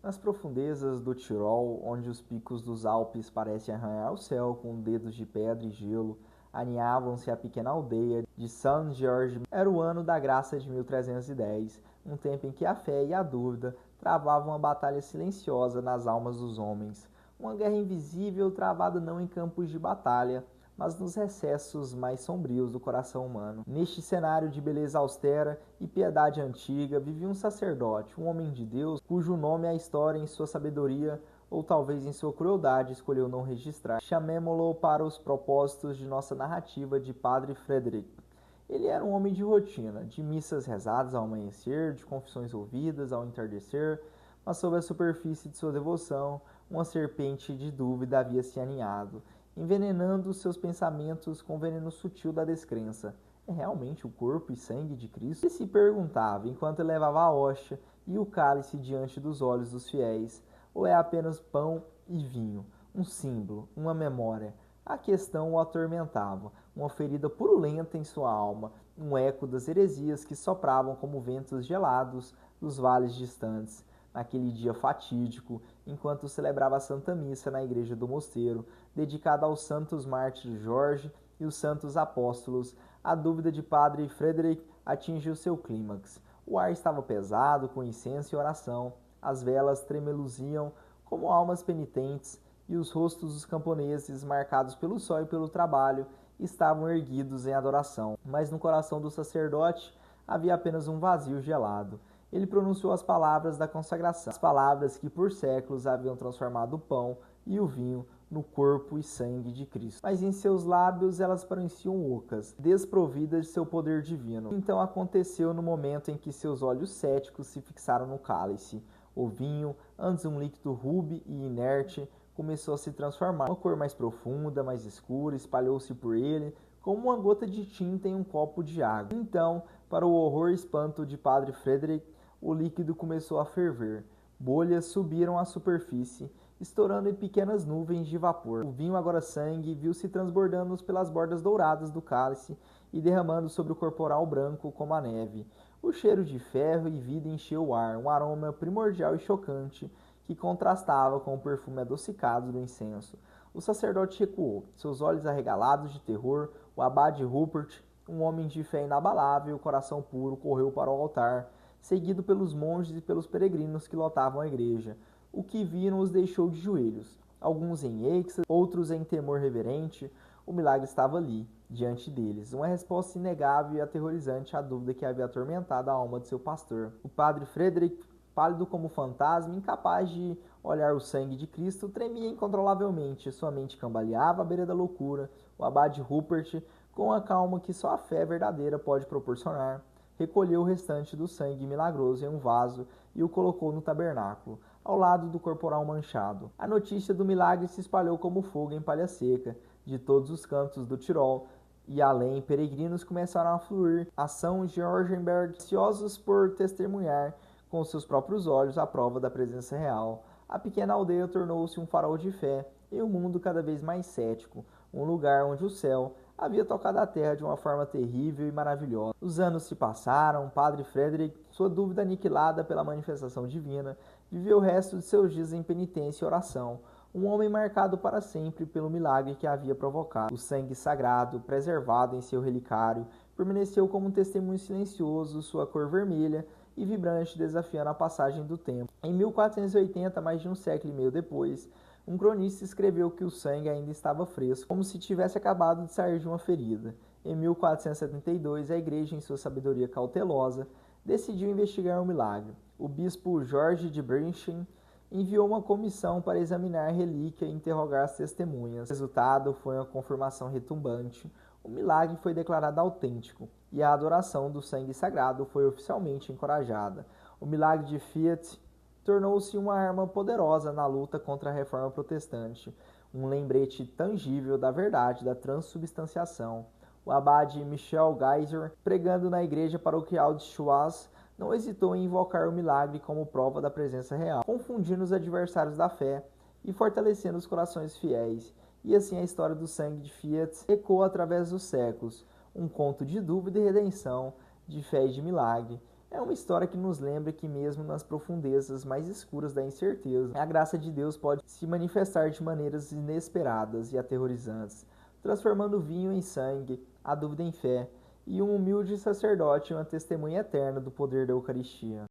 Nas profundezas do Tirol, onde os picos dos Alpes parecem arranhar o céu com dedos de pedra e gelo, aninhavam-se a pequena aldeia de Saint-Georges. Era o ano da graça de 1310, um tempo em que a fé e a dúvida travavam uma batalha silenciosa nas almas dos homens. Uma guerra invisível travada não em campos de batalha, mas nos recessos mais sombrios do coração humano. Neste cenário de beleza austera e piedade antiga, vivia um sacerdote, um homem de Deus, cujo nome a história, em sua sabedoria, ou talvez em sua crueldade, escolheu não registrar. Chamemo-lo para os propósitos de nossa narrativa de Padre Frederick. Ele era um homem de rotina, de missas rezadas ao amanhecer, de confissões ouvidas ao entardecer, mas sob a superfície de sua devoção, uma serpente de dúvida havia se aninhado, envenenando seus pensamentos com o veneno sutil da descrença. É realmente o corpo e sangue de Cristo? Ele se perguntava enquanto levava a hóstia e o cálice diante dos olhos dos fiéis. Ou é apenas pão e vinho, um símbolo, uma memória? A questão o atormentava, uma ferida purulenta em sua alma, um eco das heresias que sopravam como ventos gelados dos vales distantes. Naquele dia fatídico, enquanto celebrava a Santa Missa na igreja do mosteiro, dedicada aos santos mártires Jorge e os santos apóstolos, a dúvida de Padre Frederick atingiu seu clímax. O ar estava pesado com incenso e oração, as velas tremeluziam como almas penitentes, e os rostos dos camponeses, marcados pelo sol e pelo trabalho, estavam erguidos em adoração. Mas no coração do sacerdote havia apenas um vazio gelado. Ele pronunciou as palavras da consagração, as palavras que por séculos haviam transformado o pão e o vinho no corpo e sangue de Cristo. Mas em seus lábios elas pareciam ocas, desprovidas de seu poder divino. Então aconteceu no momento em que seus olhos céticos se fixaram no cálice. O vinho, antes um líquido rúbio e inerte, começou a se transformar. Uma cor mais profunda, mais escura, espalhou-se por ele, como uma gota de tinta em um copo de água. Então, para o horror e espanto de Padre Frederick, o líquido começou a ferver. Bolhas subiram à superfície, estourando em pequenas nuvens de vapor. O vinho, agora sangue, viu-se transbordando pelas bordas douradas do cálice e derramando sobre o corporal branco como a neve. O cheiro de ferro e vida encheu o ar, um aroma primordial e chocante que contrastava com o perfume adocicado do incenso. O sacerdote recuou, seus olhos arregalados de terror. O abade Rupert, um homem de fé inabalável, coração puro, correu para o altar, seguido pelos monges e pelos peregrinos que lotavam a igreja. O que viram os deixou de joelhos, alguns em êxtase, outros em temor reverente. O milagre estava ali, diante deles, uma resposta inegável e aterrorizante à dúvida que havia atormentado a alma de seu pastor. O padre Frederick, pálido como fantasma, incapaz de olhar o sangue de Cristo, tremia incontrolavelmente, sua mente cambaleava à beira da loucura. O abade Rupert, com a calma que só a fé verdadeira pode proporcionar, recolheu o restante do sangue milagroso em um vaso e o colocou no tabernáculo, ao lado do corporal manchado. A notícia do milagre se espalhou como fogo em palha seca, de todos os cantos do Tirol, e além, peregrinos começaram a fluir a São Georgenberg, ansiosos por testemunhar com seus próprios olhos a prova da presença real. A pequena aldeia tornou-se um farol de fé em um mundo cada vez mais cético, um lugar onde o céu havia tocado a terra de uma forma terrível e maravilhosa. Os anos se passaram, Padre Frederick, sua dúvida aniquilada pela manifestação divina, viveu o resto de seus dias em penitência e oração, um homem marcado para sempre pelo milagre que havia provocado. O sangue sagrado, preservado em seu relicário, permaneceu como um testemunho silencioso, sua cor vermelha e vibrante, desafiando a passagem do tempo. Em 1480, mais de um século e meio depois, um cronista escreveu que o sangue ainda estava fresco, como se tivesse acabado de sair de uma ferida. Em 1472, a igreja, em sua sabedoria cautelosa, decidiu investigar o milagre. O bispo Jorge de Brinchen enviou uma comissão para examinar a relíquia e interrogar as testemunhas. O resultado foi uma confirmação retumbante. O milagre foi declarado autêntico e a adoração do sangue sagrado foi oficialmente encorajada. O milagre de Fiat tornou-se uma arma poderosa na luta contra a reforma protestante, um lembrete tangível da verdade da transubstanciação. O abade Michel Geiser, pregando na igreja paroquial de Schwaz, não hesitou em invocar o milagre como prova da presença real, confundindo os adversários da fé e fortalecendo os corações fiéis. E assim a história do sangue de Fiat ecoa através dos séculos, um conto de dúvida e redenção, de fé e de milagre. É uma história que nos lembra que mesmo nas profundezas mais escuras da incerteza, a graça de Deus pode se manifestar de maneiras inesperadas e aterrorizantes, transformando o vinho em sangue, a dúvida em fé, e um humilde sacerdote em uma testemunha eterna do poder da Eucaristia.